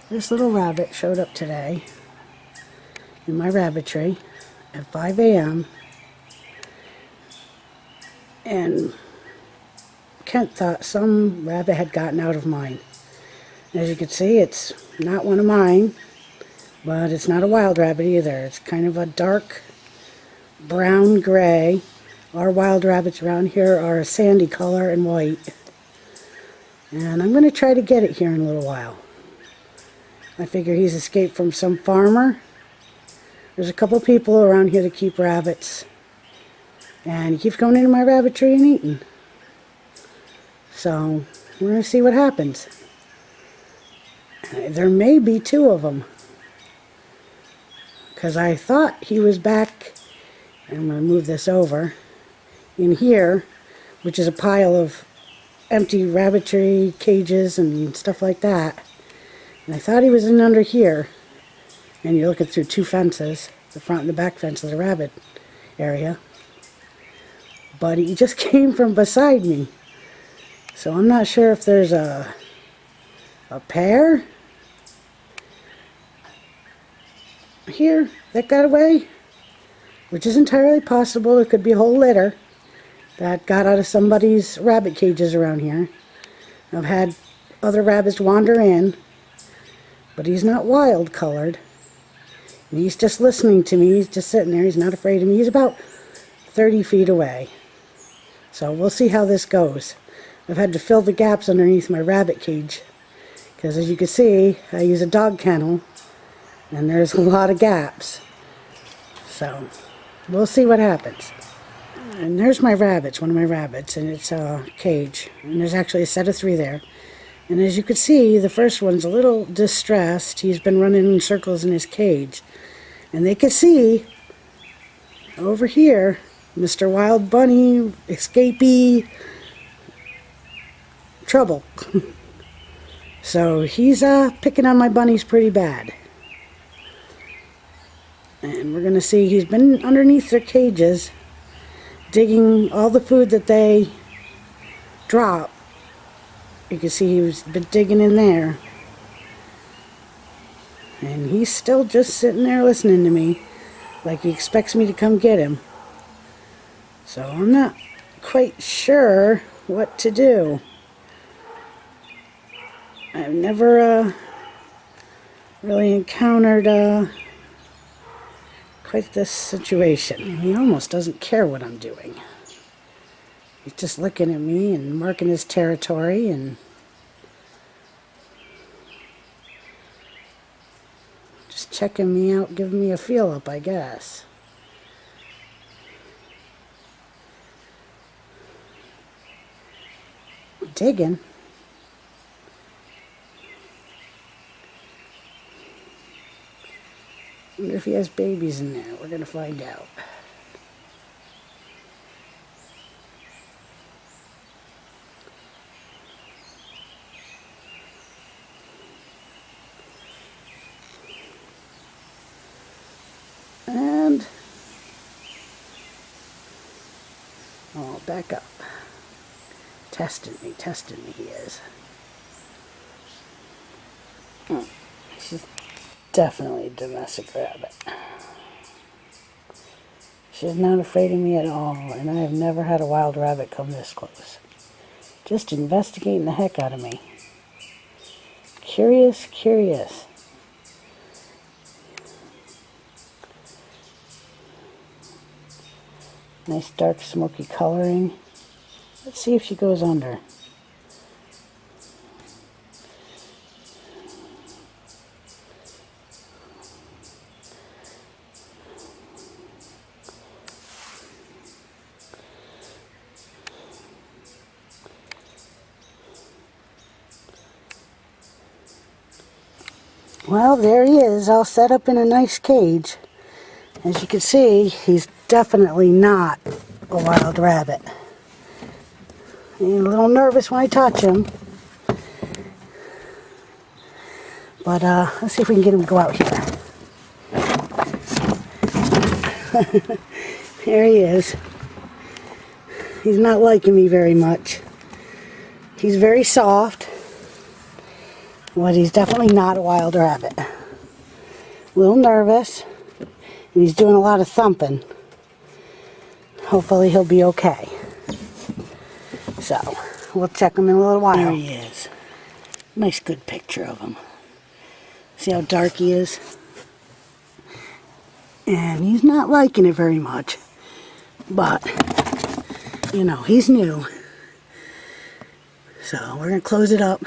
This little rabbit showed up today in my rabbitry at 5 a.m. and Kent thought some rabbit had gotten out of mine. As you can see, it's not one of mine, but it's not a wild rabbit either. It's kind of a dark brown gray. Our wild rabbits around here are a sandy color and white. And I'm going to try to get it here in a little while. I figure he's escaped from some farmer. There's a couple people around here that keep rabbits. And he keeps going into my rabbitry and eating. So, we're going to see what happens. There may be two of them. Because I thought he was back, and I'm going to move this over, in here, which is a pile of empty rabbitry cages and stuff like that. And I thought he was in under here. And you're looking through two fences, the front and the back fence of the rabbit area. But he just came from beside me. So I'm not sure if there's a pair here that got away, which is entirely possible. It could be a whole litter that got out of somebody's rabbit cages around here. I've had other rabbits wander in, but he's not wild colored. And he's just listening to me. He's just sitting there. He's not afraid of me. He's about 30 feet away. So we'll see how this goes. I've had to fill the gaps underneath my rabbit cage because, as you can see, I use a dog kennel and there's a lot of gaps. So we'll see what happens. And there's my rabbits, one of my rabbits, and it's a cage. And there's actually a set of 3 there. And as you can see, the first one's a little distressed. He's been running in circles in his cage. And they can see over here, Mr. Wild Bunny, escapee, trouble. So he's picking on my bunnies pretty bad. And we're going to see he's been underneath their cages, digging all the food that they drop. You can see he's been digging in there. And he's still just sitting there listening to me, like he expects me to come get him. So I'm not quite sure what to do. I've never really encountered quite this situation. He almost doesn't care what I'm doing. He's just looking at me and marking his territory and just checking me out, giving me a feel up, I guess. Digging. I wonder if he has babies in there. We're going to find out. And oh, back up. Testing me he is. She's definitely a domestic rabbit. She's not afraid of me at all, and I have never had a wild rabbit come this close. Just investigating the heck out of me. Curious, curious. Nice dark smoky coloring. Let's see if she goes under. Well, there he is, all set up in a nice cage. As you can see, he's definitely not a wild rabbit. I'm a little nervous when I touch him. But let's see if we can get him to go out here. There he is. He's not liking me very much. He's very soft. But he's definitely not a wild rabbit. A little nervous, and he's doing a lot of thumping. Hopefully he'll be okay. So, we'll check him in a little while. There he is. Nice good picture of him. See how dark he is? And he's not liking it very much. But, you know, he's new. So, we're going to close it up.